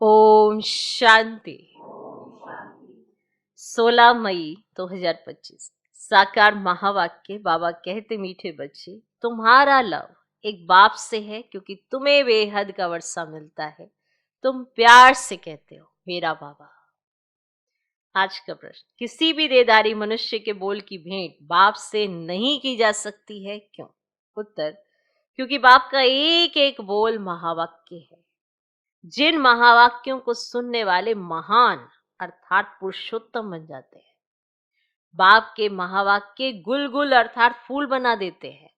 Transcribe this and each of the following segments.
ओम शांति। 16 मई 2025 साकार महावाक्य। बाबा कहते, मीठे बच्चे, तुम्हारा लव एक बाप से है क्योंकि तुम्हें बेहद का वर्षा मिलता है। तुम प्यार से कहते हो मेरा बाबा। आज का प्रश्न, किसी भी देदारी मनुष्य के बोल की भेंट बाप से नहीं की जा सकती है, क्यों? उत्तर, क्योंकि बाप का एक एक बोल महावाक्य है। जिन महावाक्यों को सुनने वाले महान अर्थात पुरुषोत्तम बन जाते हैं। बाप के महावाक्य गुलगुल अर्थात फूल बना देते हैं,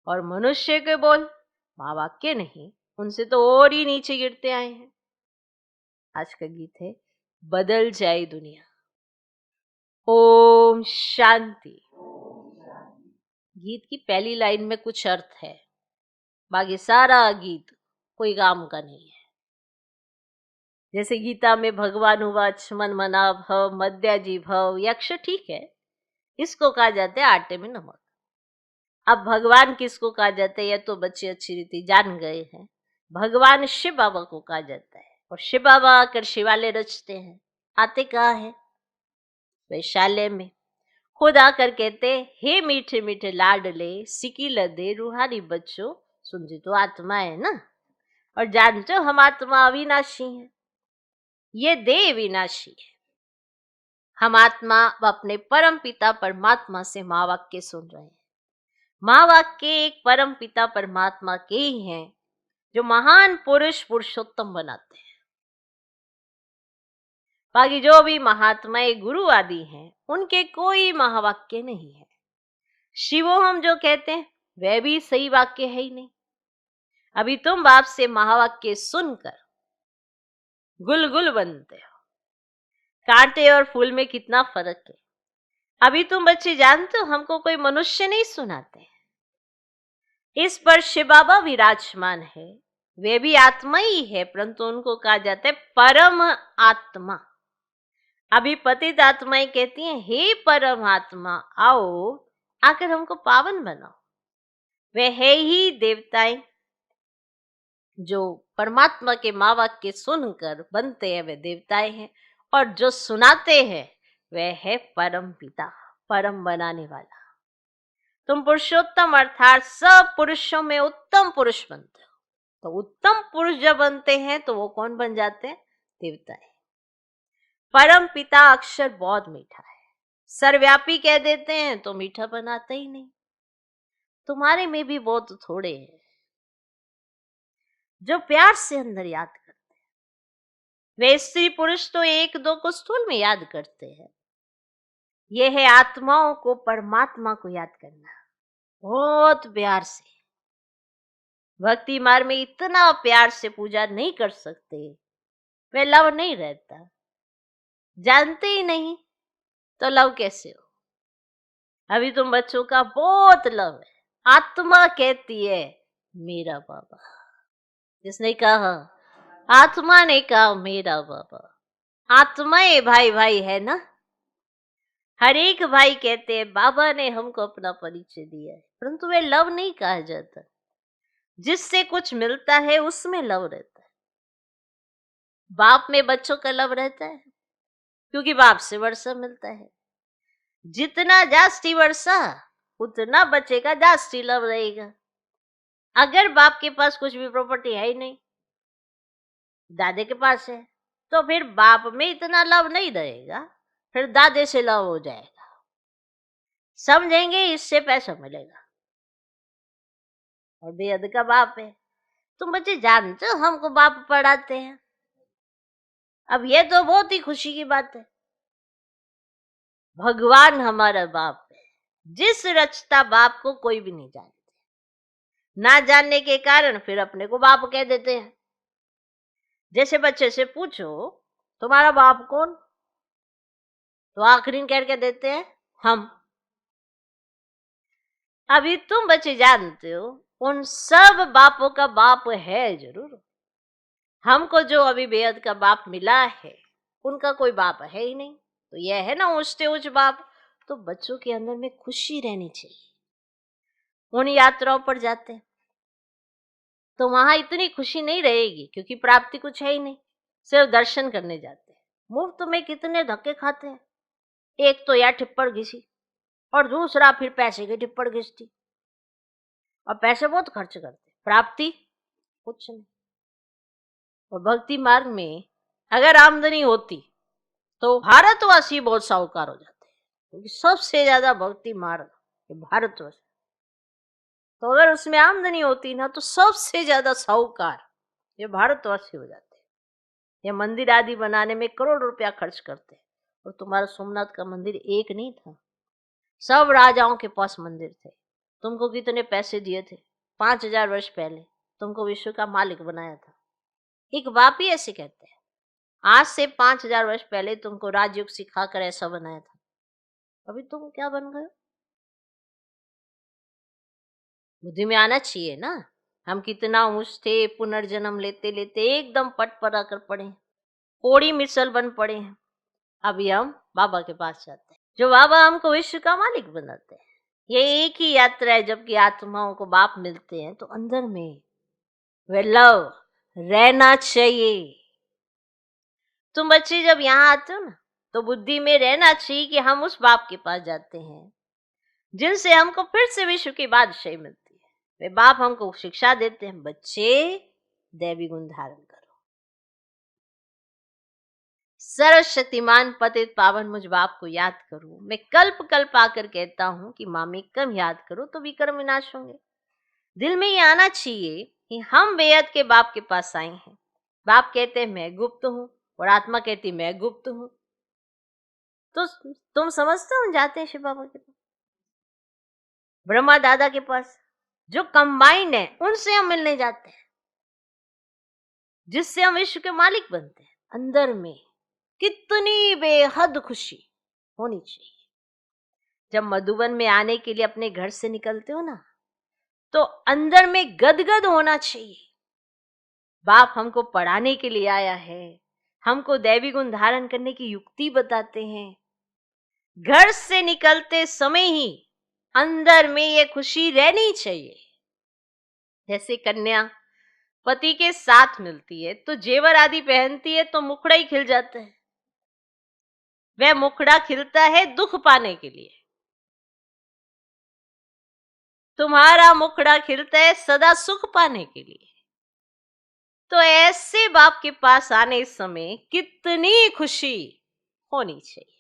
और मनुष्य के बोल महावाक्य नहीं, उनसे तो और ही नीचे गिरते आए हैं। आज का गीत है बदल जाए दुनिया। ओम शांति। गीत की पहली लाइन में कुछ अर्थ है, बाकी सारा गीत कोई काम का नहीं है। जैसे गीता में भगवान उवाच मन मना भव मद्याजी भव, यक्ष ठीक है, इसको कहा जाता है आटे में नमक। अब भगवान किसको कहा जाता है, यह तो बच्चे अच्छी रीति जान गए हैं। भगवान शिव बाबा को कहा जाता है, और शिव बाबा आकर शिवालय रचते हैं। आते कहाँ है? वैशाल्य में। खुद आकर कहते, हे मीठे मीठे लाडले सिकी लदे रूहानी बच्चों, सुनती तो आत्मा है ना, और जानते हो हम आत्मा अविनाशी है, ये देह विनाशी है। हम आत्मा अपने परम पिता परमात्मा से महावाक्य सुन रहे हैं। महावाक्य एक परम पिता परमात्मा के ही हैं, जो महान पुरुष पुरुषोत्तम बनाते हैं। बाकी जो भी महात्माएं गुरु आदि हैं, उनके कोई महावाक्य नहीं है। शिवो हम जो कहते हैं वह भी सही वाक्य है ही नहीं। अभी तुम बाप से महावाक्य सुनकर गुलगुल बनते हो। कांटे और फूल में कितना फर्क है। अभी तुम बच्चे जानते हो, हमको कोई मनुष्य नहीं सुनाते। इस पर शिव बाबा विराजमान है, वे भी आत्मा ही है, परंतु उनको कहा जाता है परम आत्मा। अभी पतित आत्माएं कहती हैं, हे परम आत्मा आओ, आकर हमको पावन बनाओ। वे है ही देवताएं, जो परमात्मा के महावाक्य सुनकर बनते हैं वे देवताएं हैं, और जो सुनाते हैं वह है परम पिता, परम बनाने वाला। तुम पुरुषोत्तम अर्थात सब पुरुषों में उत्तम पुरुष बनते हो। तो उत्तम पुरुष जब बनते हैं तो वो कौन बन जाते हैं? देवताएं। परम पिता अक्षर बहुत मीठा है, सर्वव्यापी कह देते हैं तो मीठा बनाता ही नहीं। तुम्हारे में भी बहुत थोड़े हैं जो प्यार से अंदर याद करते हैं। वे स्त्री पुरुष तो एक दो को स्थूल में याद करते हैं। यह है आत्माओं को परमात्मा को याद करना, बहुत प्यार से। भक्ति मार्ग में इतना प्यार से पूजा नहीं कर सकते, वे लव नहीं रहता। जानते ही नहीं तो लव कैसे हो? अभी तुम बच्चों का बहुत लव है। आत्मा कहती है मेरा बाबा। जिसने कहा? आत्मा ने कहा मेरा बाबा। आत्माएं भाई भाई है ना। हर एक भाई कहते हैं बाबा ने हमको अपना परिचय दिया है, परंतु वे लव नहीं कहा जाता। जिससे कुछ मिलता है उसमें लव रहता है। बाप में बच्चों का लव रहता है क्योंकि बाप से वर्षा मिलता है। जितना जास्ती वर्षा उतना बच्चे का जास्ती लव रहेगा। अगर बाप के पास कुछ भी प्रॉपर्टी है ही नहीं, दादे के पास है, तो फिर बाप में इतना लव नहीं रहेगा, फिर दादे से लव हो जाएगा। समझेंगे इससे पैसा मिलेगा, और बेहद का बाप है। तुम बच्चे जानते हो हमको बाप पढ़ाते हैं। अब ये तो बहुत ही खुशी की बात है। भगवान हमारा बाप है। जिस रचता बाप को कोई भी नहीं जानते, ना जानने के कारण फिर अपने को बाप कह देते हैं। जैसे बच्चे से पूछो तुम्हारा बाप कौन, तो आखिरी कह के देते हैं हम। अभी तुम बच्चे जानते हो उन सब बापों का बाप है जरूर। हमको जो अभी बेहद का बाप मिला है उनका कोई बाप है ही नहीं, तो यह है ना ऊंचते ऊंच बाप। तो बच्चों के अंदर में खुशी रहनी चाहिए। उन यात्राओं पर जाते हैं तो वहां इतनी खुशी नहीं रहेगी क्योंकि प्राप्ति कुछ है ही नहीं, सिर्फ दर्शन करने जाते हैं। मुफ्त में कितने धक्के खाते हैं। एक तो यार ठिप्पड़ घिसी और दूसरा फिर पैसे की ठिप्पड़ घिसती, और पैसे बहुत खर्च करते, प्राप्ति कुछ नहीं। और भक्ति मार्ग में अगर आमदनी होती तो भारतवासी बहुत साहूकार हो जाते हैं, क्योंकि सबसे ज्यादा भक्ति मार्ग भारतवासी। तो अगर उसमें आमदनी होती ना तो सबसे ज्यादा साहूकार ये भारतवासी हो जाते हैं। ये मंदिर आदि बनाने में करोड़ रुपया खर्च करते हैं। और तुम्हारा सोमनाथ का मंदिर एक नहीं था, सब राजाओं के पास मंदिर थे। तुमको कितने पैसे दिए थे? 5000 वर्ष पहले तुमको विश्व का मालिक बनाया था। एक बाप ही ऐसे कहते हैं, आज से 5000 वर्ष पहले तुमको राजयोग सिखाकर ऐसा बनाया था। अभी तुम क्या बन गए? बुद्धि में आना चाहिए ना। हम कितना ऊंच थे, पुनर्जन्म लेते लेते एकदम पट पर आकर पड़े हैं, कोड़ी मिसल बन पड़े हैं। अभी हम बाबा के पास जाते हैं, जो बाबा हमको विश्व का मालिक बनाते हैं। ये एक ही यात्रा है, जबकि आत्माओं को बाप मिलते हैं तो अंदर में वे लव रहना चाहिए। तुम बच्चे जब यहाँ आते हो ना तो बुद्धि में रहना चाहिए कि हम उस बाप के पास जाते हैं जिनसे हमको फिर से विश्व की बादशाही मिलती है। वे बाप हमको शिक्षा देते हैं, बच्चे दैवी गुण धारण करो, सर्वशक्तिमान पतित पावन मुझ बाप को याद करो। मैं कल्प कल्प आकर कहता हूं कि मामी कम याद करो तो विक्रम विनाश होंगे। दिल में ये आना चाहिए कि हम बेहद के बाप के पास आए हैं। बाप कहते हैं मैं गुप्त हूं और आत्मा कहती मैं गुप्त हूं। तो तुम समझते हो, जाते हैं शिव बाबा के पास, ब्रह्मा दादा के पास, जो कंबाइंड है उनसे हम मिलने जाते हैं, जिससे हम विश्व के मालिक बनते हैं। अंदर में कितनी बेहद खुशी होनी चाहिए। जब मधुबन में आने के लिए अपने घर से निकलते हो ना तो अंदर में गदगद होना चाहिए। बाप हमको पढ़ाने के लिए आया है, हमको दैवी गुण धारण करने की युक्ति बताते हैं। घर से निकलते समय ही अंदर में ये खुशी रहनी चाहिए। जैसे कन्या पति के साथ मिलती है तो जेवर आदि पहनती है तो मुखड़ा ही खिल जाता है। वह मुखड़ा खिलता है दुख पाने के लिए, तुम्हारा मुखड़ा खिलता है सदा सुख पाने के लिए। तो ऐसे बाप के पास आने समय कितनी खुशी होनी चाहिए।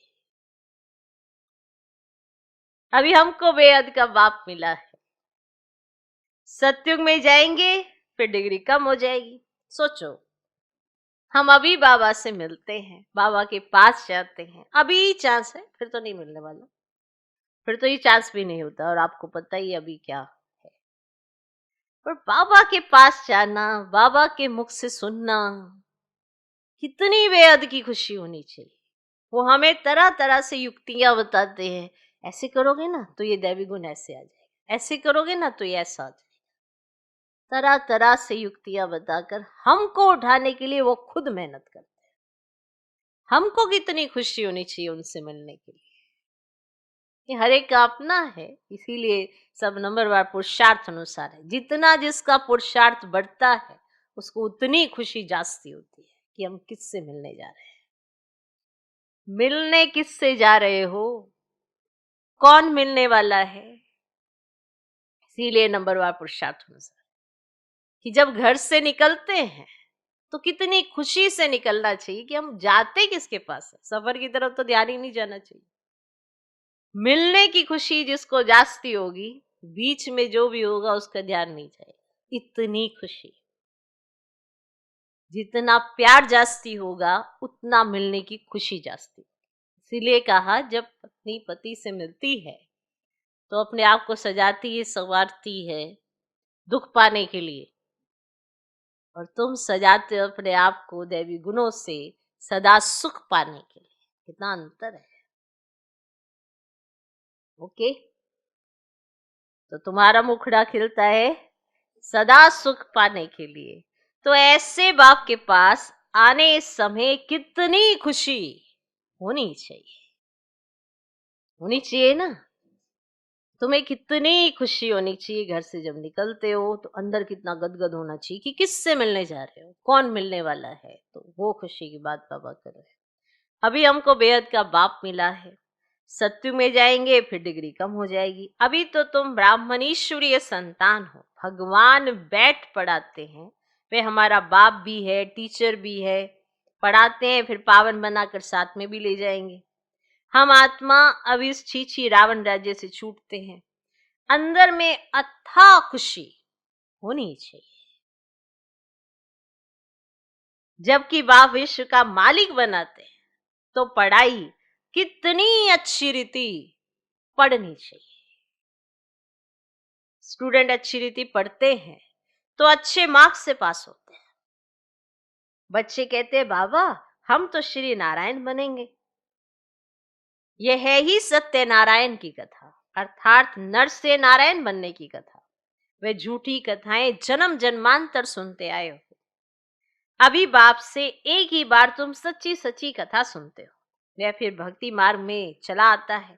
अभी हमको बेहद का बाप मिला है, सतयुग में जाएंगे फिर डिग्री कम हो जाएगी। सोचो, हम अभी बाबा से मिलते हैं, बाबा के पास जाते हैं, अभी चांस है, फिर तो नहीं मिलने वाला, फिर तो ये चांस भी नहीं होता। और आपको पता ही अभी क्या है। पर बाबा के पास जाना, बाबा के मुख से सुनना, कितनी बेहद की खुशी होनी चाहिए। वो हमें तरह तरह से युक्तियां बताते हैं, ऐसे करोगे ना तो ये दैवी गुण ऐसे आ जाएगा, ऐसे करोगे ना तो ये ऐसा आ जाएगा। तरह तरह से युक्तियां बताकर हमको उठाने के लिए वो खुद मेहनत करते हैं। हमको कितनी खुशी होनी चाहिए उनसे मिलने के लिए। ये हर एक का अपना है, इसीलिए सब नंबरवार पुरुषार्थ अनुसार है। जितना जिसका पुरुषार्थ बढ़ता है उसको उतनी खुशी जास्ती होती है कि हम किससे मिलने जा रहे हैं। मिलने किससे जा रहे हो, कौन मिलने वाला है, इसीलिए नंबरवार पुरुषार्थ अनुसार कि जब घर से निकलते हैं तो कितनी खुशी से निकलना चाहिए कि हम जाते किसके पास है। सफर की तरफ तो ध्यान ही नहीं जाना चाहिए। मिलने की खुशी जिसको जास्ती होगी, बीच में जो भी होगा उसका ध्यान नहीं जाएगा। इतनी खुशी, जितना प्यार जास्ती होगा उतना मिलने की खुशी जास्ती। इसीलिए कहा जब पत्नी पति से मिलती है तो अपने आप को सजाती है, संवारती है दुख पाने के लिए, और तुम सजाते हो अपने आप को दैवी गुणों से सदा सुख पाने के लिए। कितना अंतर है। ओके, तो तुम्हारा मुखड़ा खिलता है सदा सुख पाने के लिए। तो ऐसे बाप के पास आने समय कितनी खुशी होनी चाहिए, होनी चाहिए ना। तुम्हें कितनी खुशी होनी चाहिए घर से जब निकलते हो, तो अंदर कितना गदगद होना चाहिए कि किससे मिलने जा रहे हो, कौन मिलने वाला है। तो वो खुशी की बात बाबा कर रहे हैं। अभी हमको बेहद का बाप मिला है, सत्यु में जाएंगे फिर डिग्री कम हो जाएगी। अभी तो तुम ब्राह्मणीश्वरीय संतान हो, भगवान बैठ पढ़ाते हैं, वे हमारा बाप भी है, टीचर भी है, पढ़ाते हैं, फिर पावन बनाकर साथ में भी ले जाएंगे। हम आत्मा अब इस छीछी रावण राज्य से छूटते हैं, अंदर में अथाह खुशी होनी चाहिए। जबकि बाप विश्व का मालिक बनाते हैं, तो पढ़ाई कितनी अच्छी रीति पढ़नी चाहिए। स्टूडेंट अच्छी रीति पढ़ते हैं तो अच्छे मार्क्स से पास होते हैं। बच्चे कहते हैं बाबा हम तो श्री नारायण बनेंगे। यह है ही सत्यनारायण की कथा, अर्थात नर से नारायण बनने की कथा। वे झूठी कथाएं जन्म जन्मांतर सुनते आए हो। अभी बाप से एक ही बार तुम सच्ची सच्ची कथा सुनते हो, वह फिर भक्ति मार्ग में चला आता है।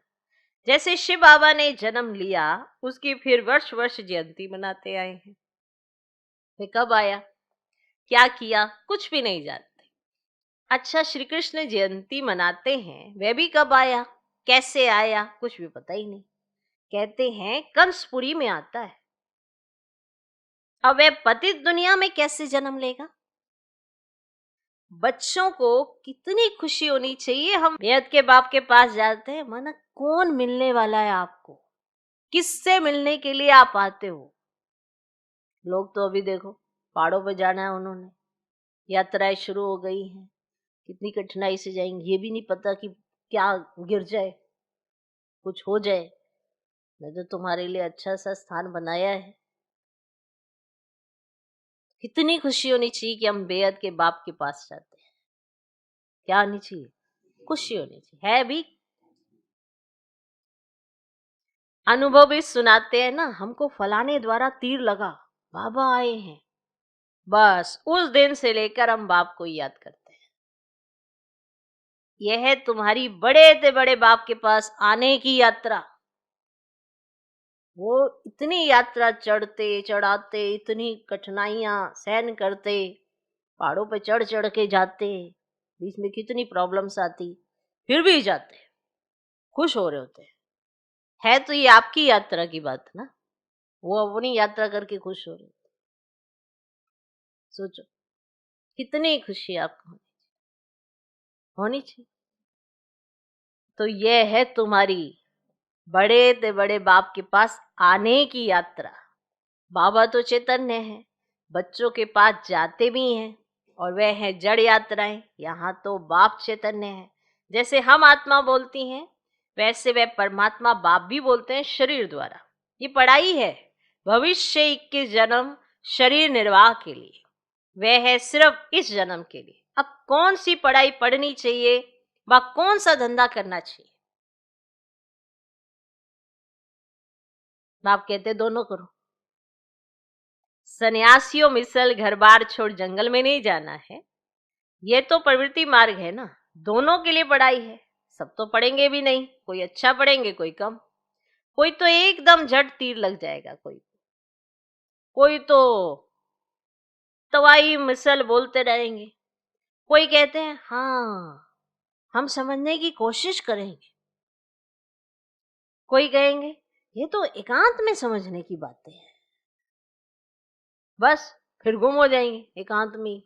जैसे शिव बाबा ने जन्म लिया, उसकी फिर वर्ष वर्ष जयंती मनाते आए हैं। वे कब आया, क्या किया, कुछ भी नहीं जानते। अच्छा, श्री कृष्ण जयंती मनाते हैं, वह भी कब आया, कैसे आया, कुछ भी पता ही नहीं। कहते हैं कंसपुरी में आता है। अब वह पतित दुनिया में कैसे जन्म लेगा। बच्चों को कितनी खुशी होनी चाहिए। हम बेहद के बाप के पास जाते हैं, माना कौन मिलने वाला है आपको, किससे मिलने के लिए आप आते हो। लोग तो अभी देखो पहाड़ों पर जाना है, उन्होंने यात्राएं शुरू हो गई हैं, कितनी कठिनाई से जाएंगे, ये भी नहीं पता कि क्या गिर जाए, कुछ हो जाए। मैं तो तुम्हारे लिए अच्छा सा स्थान बनाया है। कितनी खुशी होनी चाहिए कि हम बेहद के बाप के पास जाते हैं। क्या होनी चाहिए, खुशी होनी चाहिए। है भी अनुभव भी सुनाते हैं ना, हमको फलाने द्वारा तीर लगा, बाबा आए हैं। बस उस दिन से लेकर हम बाप को याद करते हैं। यह है तुम्हारी बड़े से बड़े बाप के पास आने की यात्रा। वो इतनी यात्रा चढ़ते चढ़ाते, इतनी कठिनाइयां सहन करते, पहाड़ों पे चढ़ चढ़ के जाते, बीच में कितनी प्रॉब्लम्स आती, फिर भी जाते, खुश हो रहे होते। है तो ये आपकी यात्रा की बात ना, वो अपनी यात्रा करके खुश हो रहे। सोचो कितनी खुशी आपको होनी चाहिए। तो ये है तुम्हारी बड़े से बड़े बाप के पास आने की यात्रा। बाबा तो चैतन्य है, बच्चों के पास जाते भी हैं, और वह है जड़ यात्राएं। यहाँ तो बाप चैतन्य है। जैसे हम आत्मा बोलती हैं, वैसे वह परमात्मा बाप भी बोलते हैं शरीर द्वारा। ये पढ़ाई है भविष्य 21 जन्म शरीर निर्वाह के लिए, वह है सिर्फ इस जन्म के लिए। अब कौन सी पढ़ाई पढ़नी चाहिए, व कौन सा धंधा करना चाहिए। बाप कहते दोनों करो। सन्यासियों मिसल घर बार छोड़ जंगल में नहीं जाना है, ये तो प्रवृत्ति मार्ग है ना। दोनों के लिए पढ़ाई है। सब तो पढ़ेंगे भी नहीं, कोई अच्छा पढ़ेंगे कोई कम, कोई तो एकदम झट तीर लग जाएगा, कोई तो तवाई मिसल बोलते रहेंगे, कोई कहते हैं हाँ हम समझने की कोशिश करेंगे, कोई कहेंगे ये तो एकांत में समझने की बातें हैं, बस फिर गुम हो जाएंगे एकांत में।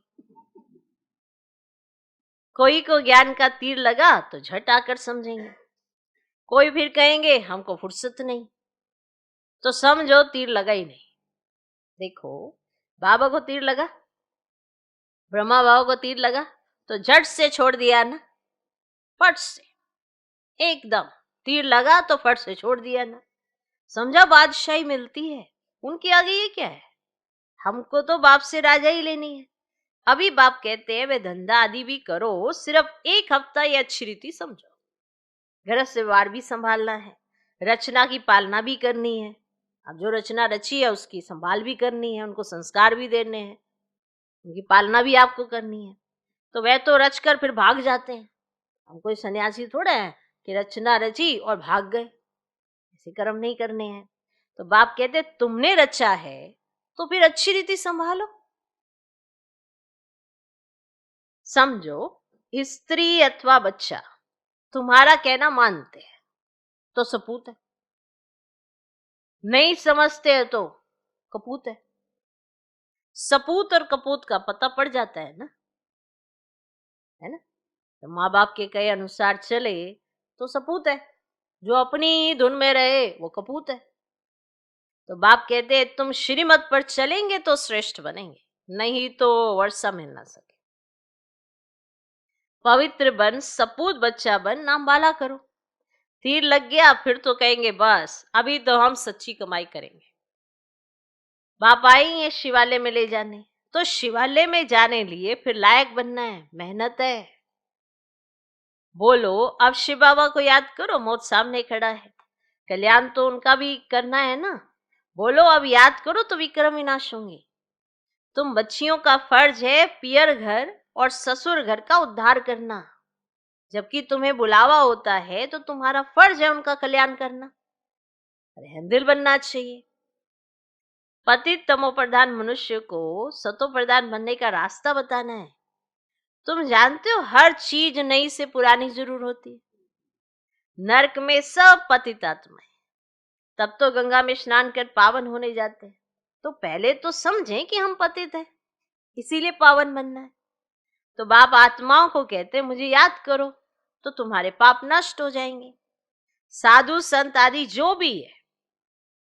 कोई को ज्ञान का तीर लगा तो झट आकर समझेंगे, कोई फिर कहेंगे हमको फुर्सत नहीं, तो समझो तीर लगा ही नहीं। देखो बाबा को तीर लगा, ब्रह्मा बाबा को तीर लगा, तो झट से छोड़ दिया ना, फट से, एकदम तीर लगा तो फट से छोड़ दिया ना। समझा बादशाही मिलती है, उनके आगे ये क्या है। हमको तो बाप से राजा ही लेनी है। अभी बाप कहते हैं वे धंधा आदि भी करो, सिर्फ एक हफ्ता ये अच्छी रीति समझो। गृहस्थ व्यवहार भी संभालना है, रचना की पालना भी करनी है। अब जो रचना रची है उसकी संभाल भी करनी है, उनको संस्कार भी देने हैं, उनकी पालना भी आपको करनी है। तो वह तो रच कर फिर भाग जाते हैं। हम कोई सन्यासी थोड़ा है कि रचना रची और भाग गए, ऐसे कर्म नहीं करने हैं। तो बाप कहते तुमने रचा है तो फिर अच्छी रीति संभालो। समझो, स्त्री अथवा बच्चा तुम्हारा कहना मानते हैं तो सपूत है, नहीं समझते हैं तो कपूत है। सपूत और कपूत का पता पड़ जाता है ना, है ना। तो माँ बाप के कहे अनुसार चले तो सपूत है, जो अपनी ही धुन में रहे वो कपूत है। तो बाप कहते हैं तुम श्रीमत पर चलेंगे तो श्रेष्ठ बनेंगे, नहीं तो वर्षा मिल ना सके। पवित्र बन, सपूत बच्चा बन, नाम बाला करो। तीर लग गया फिर तो कहेंगे बस अभी तो हम सच्ची कमाई करेंगे। बाप आएंगे शिवालय में ले जाने, तो शिवालय में जाने लिए फिर लायक बनना है, मेहनत है। बोलो अब शिव बाबा को याद करो, मौत सामने खड़ा है, कल्याण तो उनका भी करना है ना। बोलो अब याद करो तो विक्रम विनाश होंगे। तुम बच्चियों का फर्ज है पियर घर और ससुर घर का उद्धार करना, जबकि तुम्हें बुलावा होता है तो तुम्हारा फर्ज है उनका कल्याण करना। रहमदिल बनना चाहिए। पतित तमो प्रधान मनुष्य को सतो प्रधान बनने का रास्ता बताना है। तुम जानते हो हर चीज नई से पुरानी जरूर होती है। नरक में सब पतित आत्मा है, तब तो गंगा में स्नान कर पावन होने जाते हैं। तो पहले तो समझें कि हम पतित हैं, इसीलिए पावन बनना है। तो बाप आत्माओं को कहते हैं मुझे याद करो तो तुम्हारे पाप नष्ट हो जाएंगे। साधु संत आदि जो भी है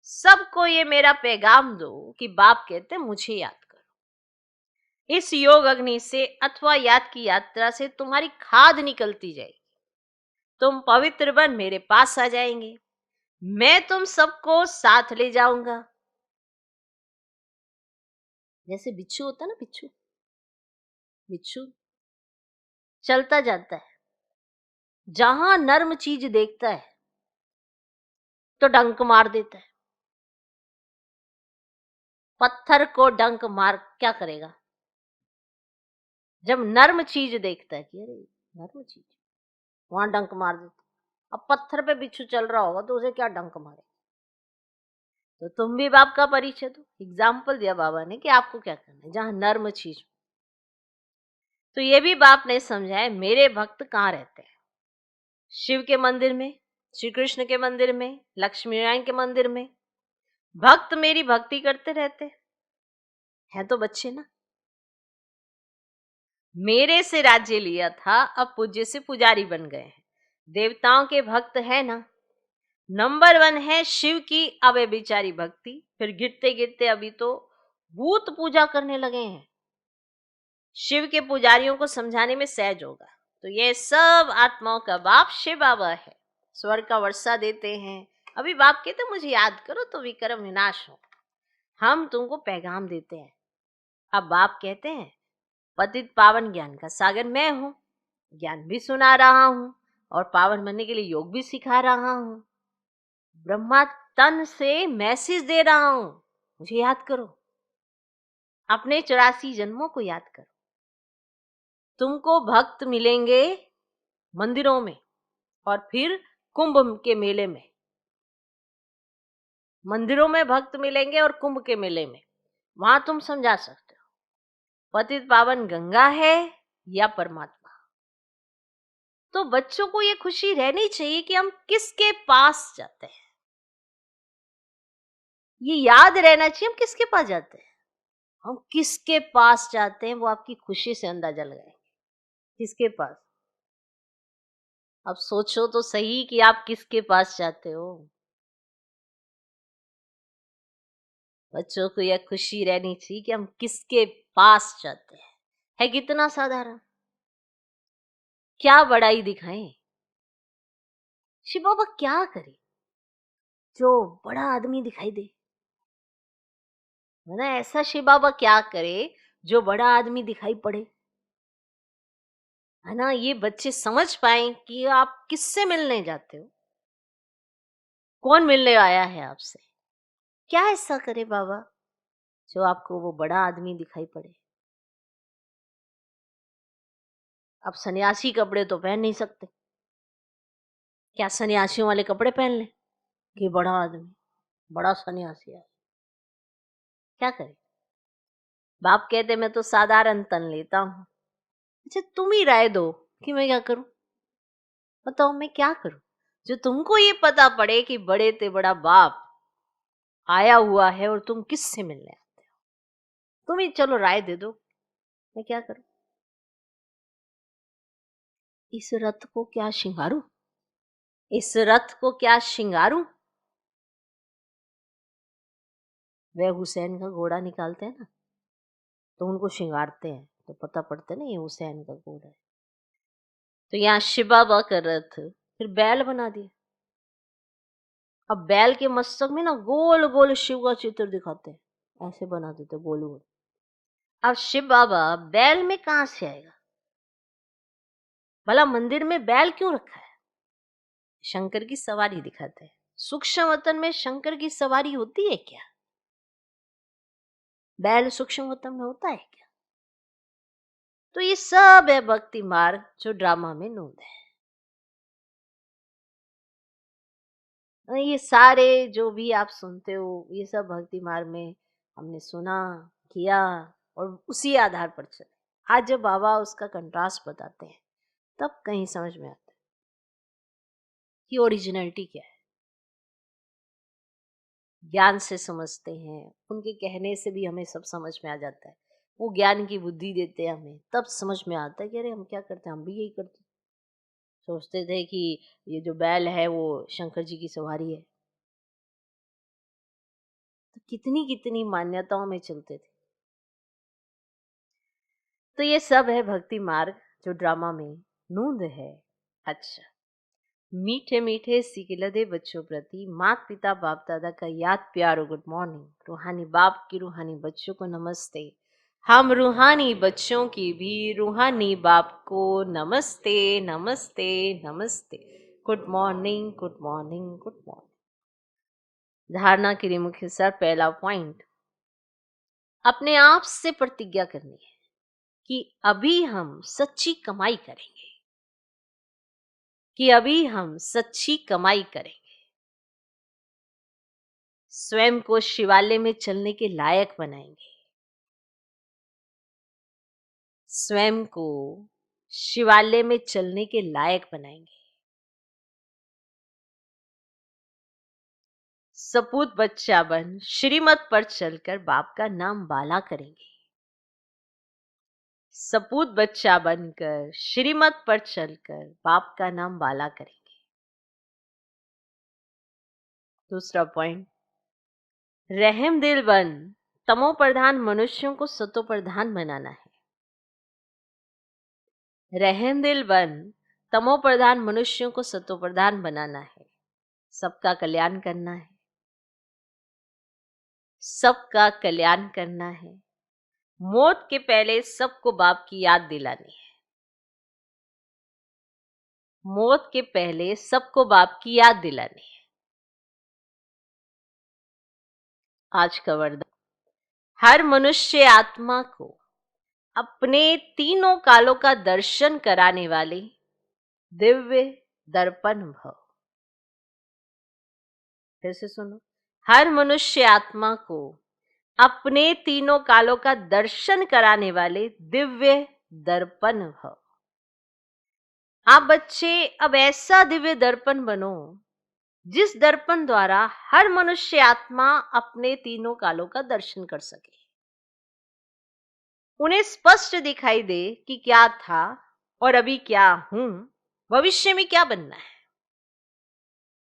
सबको ये मेरा पैगाम दो कि बाप कहते हैं मुझे याद करो। इस योग अग्नि से अथवा याद की यात्रा से तुम्हारी खाद निकलती जाएगी, तुम पवित्र बन मेरे पास आ जाएंगे, मैं तुम सबको साथ ले जाऊंगा। जैसे बिच्छू होता है ना, बिच्छू बिच्छू चलता जाता है, जहां नर्म चीज देखता है तो डंक मार देता है। पत्थर को डंक मार क्या करेगा? जब नर्म चीज देखता है कि अरे नर्म चीज, वहां डंक मार देता। अब पत्थर पे बिच्छू चल रहा होगा तो उसे क्या डंक मारे? तो तुम भी बाप का परिचय दो। एग्जाम्पल दिया बाबा ने कि आपको क्या करना है, जहां नर्म चीज। तो ये भी बाप ने समझाया मेरे भक्त कहाँ रहते हैं, शिव के मंदिर में, श्री कृष्ण के मंदिर में, लक्ष्मी नारायण के मंदिर में। भक्त मेरी भक्ति करते रहते हैं तो बच्चे ना। मेरे से राज्य लिया था, अब पूज्य से पुजारी बन गए हैं। देवताओं के भक्त है ना। नंबर 1 है शिव की अव्यभिचारी भक्ति, फिर गिरते गिरते अभी तो भूत पूजा करने लगे हैं। शिव के पुजारियों को समझाने में सहज होगा। तो ये सब आत्माओं का बाप शिव बाबा है, स्वर्ग का वर्षा देते हैं। अभी बाप कहते मुझे याद करो तो विक्रम विनाश हो। हम तुमको पैगाम देते हैं। अब बाप कहते हैं पतित पावन ज्ञान का सागर मैं हूं, ज्ञान भी सुना रहा हूं और पावन बनने के लिए योग भी सिखा रहा हूं। ब्रह्मा तन से मैसेज दे रहा हूं, मुझे याद करो। अपने 84 जन्मों को याद करो। तुमको भक्त मिलेंगे मंदिरों में और फिर कुंभ के मेले में। मंदिरों में भक्त मिलेंगे और कुंभ के मेले में, वहां तुम समझा सकते हो पतित पावन गंगा है या परमात्मा। तो बच्चों को ये खुशी रहनी चाहिए कि हम किसके पास जाते हैं, ये याद रहना चाहिए हम किसके पास जाते हैं। हम किसके पास जाते हैं वो आपकी खुशी से अंदाजा लगाएंगे। किसके पास? अब सोचो तो सही कि आप किसके पास जाते हो। बच्चों को यह खुशी रहनी चाहिए कि हम किसके पास जाते हैं। है कितना साधारण, क्या बड़ाई दिखाएं। शिव बाबा क्या करे जो बड़ा आदमी दिखाई दे, है ना। ऐसा शिव बाबा क्या करे जो बड़ा आदमी दिखाई पड़े, है ना। ये बच्चे समझ पाए कि आप किससे मिलने जाते हो, कौन मिलने आया है आपसे। क्या ऐसा करे बाबा जो आपको वो बड़ा आदमी दिखाई पड़े। अब सन्यासी कपड़े तो पहन नहीं सकते, क्या सन्यासियों वाले कपड़े पहन लें? कि बड़ा आदमी, बड़ा सन्यासी है, क्या करे। बाप कहते मैं तो साधारण तन लेता हूं। अच्छा तुम ही राय दो कि मैं क्या करूं, बताओ मैं क्या करूं जो तुमको ये पता पड़े कि बड़े ते बड़ा बाप आया हुआ है और तुम किससे मिलने आते हो। तुम ही चलो राय दे दो, मैं क्या करूं। इस रथ को क्या श्रृंगारूं, इस रथ को क्या श्रृंगारूं। वह हुसैन का घोड़ा निकालते हैं ना, तो उनको श्रृंगारते हैं तो पता पड़ता है ना ये हुसैन का घोड़ा है। तो यहाँ शिव बाबा का रथ फिर बैल बना दिया। अब बैल के मस्तक में ना गोल गोल शिव का चित्र दिखाते हैं, ऐसे बना देते गोल गोल। अब शिव बाबा बैल में कहां से आएगा, भला मंदिर में बैल क्यों रखा है। शंकर की सवारी दिखाते हैं। सूक्ष्म वतन में शंकर की सवारी होती है क्या, बैल सूक्ष्म वतन में होता है क्या। तो ये सब है भक्ति मार्ग जो ड्रामा में नूंद है। ये सारे जो भी आप सुनते हो ये सब भक्ति मार्ग में हमने सुना, किया और उसी आधार पर चले। आज जब बाबा उसका कंट्रास्ट बताते हैं तब कहीं समझ में आता है कि ओरिजिनलिटी क्या है। ज्ञान से समझते हैं, उनके कहने से भी हमें सब समझ में आ जाता है। वो ज्ञान की बुद्धि देते हैं हमें, तब समझ में आता है कि अरे हम क्या करते हैं, हम भी यही करते हैं। सोचते थे कि ये जो बैल है वो शंकर जी की सवारी है, तो कितनी कितनी मान्यताओं में चलते थे। तो ये सब है भक्ति मार्ग जो ड्रामा में नूंद है। अच्छा, मीठे मीठे सिकिलदे बच्चों प्रति मात पिता बाप दादा का याद प्यार और गुड मॉर्निंग। रूहानी बाप की रूहानी बच्चों को नमस्ते। हम रूहानी बच्चों की भी रूहानी बाप को नमस्ते नमस्ते नमस्ते। Good morning good morning good morning. धारणा के लिए मुख्य सर पहला पॉइंट, अपने आप से प्रतिज्ञा करनी है कि अभी हम सच्ची कमाई करेंगे, कि अभी हम सच्ची कमाई करेंगे। स्वयं को शिवालय में चलने के लायक बनाएंगे, स्वयं को शिवालय में चलने के लायक बनाएंगे। सपूत बच्चा बन श्रीमत पर चलकर बाप का नाम बाला करेंगे। सपूत बच्चा बनकर श्रीमत पर चलकर बाप का नाम बाला करेंगे। दूसरा पॉइंट, रहम दिल बन तमो प्रधान मनुष्यों को सतो प्रधान बनाना है। रहम दिल बन तमो प्रधान मनुष्यों को सतो प्रधान बनाना है। सबका कल्याण करना है, सबका कल्याण करना है। मौत के पहले सबको बाप की याद दिलानी है। मौत के पहले सबको बाप की याद दिलानी है। आज का वरदान, हर मनुष्य आत्मा को अपने तीनों कालों का दर्शन कराने वाले दिव्य दर्पण भव। फिर से सुनो, हर मनुष्य आत्मा को अपने तीनों कालों का दर्शन कराने वाले दिव्य दर्पण भव। आप बच्चे अब ऐसा दिव्य दर्पण बनो जिस दर्पण द्वारा हर मनुष्य आत्मा अपने तीनों कालों का दर्शन कर सके। उन्हें स्पष्ट दिखाई दे कि क्या था और अभी क्या हूं, भविष्य में क्या बनना है।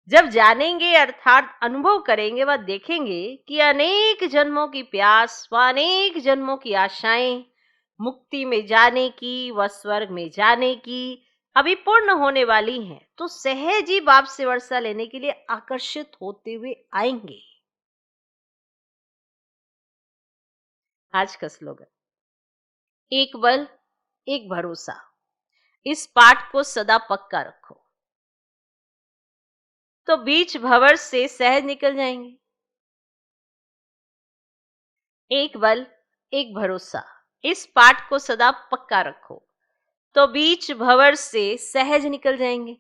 जब जानेंगे अर्थात अनुभव करेंगे वह देखेंगे कि अनेक जन्मों की प्यास व अनेक जन्मों की आशाएं मुक्ति में जाने की व स्वर्ग में जाने की अभी पूर्ण होने वाली हैं, तो सहज ही बाप से वर्षा लेने के लिए आकर्षित होते हुए आएंगे। आज का स्लोगन, एक बल एक भरोसा, इस पाठ को सदा पक्का रखो तो बीच भंवर से सहज निकल जाएंगे। एक बल एक भरोसा, इस पाठ को सदा पक्का रखो तो बीच भंवर से सहज निकल जाएंगे।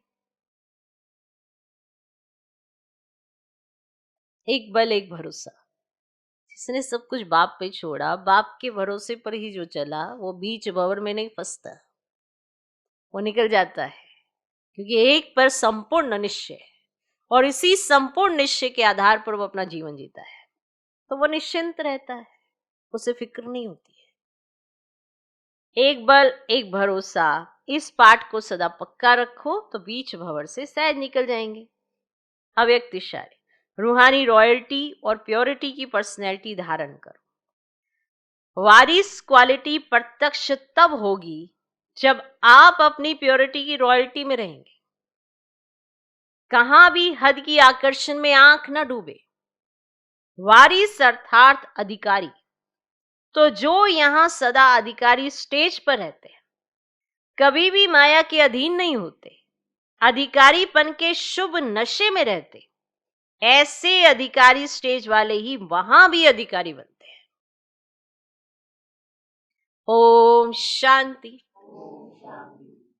एक बल एक भरोसा। जिसने सब कुछ बाप पे छोड़ा, बाप के भरोसे पर ही जो चला, वो बीच भंवर में नहीं फंसता, वो निकल जाता है। क्योंकि एक पर संपूर्ण निश्चय है और इसी संपूर्ण निश्चय के आधार पर वो अपना जीवन जीता है, तो वो निश्चिंत रहता है, उसे फिक्र नहीं होती है। एक बल एक भरोसा, इस पाठ को सदा पक्का रखो तो बीच भंवर से सहज निकल जाएंगे। अव्यक्त इशारे, रूहानी रॉयल्टी और प्योरिटी की पर्सनैलिटी धारण करो। वारिस क्वालिटी प्रत्यक्ष तब होगी जब आप अपनी प्योरिटी की रॉयल्टी में रहेंगे। कहां भी हद की आकर्षण में आंख न डूबे। वारिस अर्थात अधिकारी, तो जो यहां सदा अधिकारी स्टेज पर रहते हैं, कभी भी माया के अधीन नहीं होते, अधिकारीपन के शुभ नशे में रहते, ऐसे अधिकारी स्टेज वाले ही वहां भी अधिकारी बनते हैं। ओम शांति।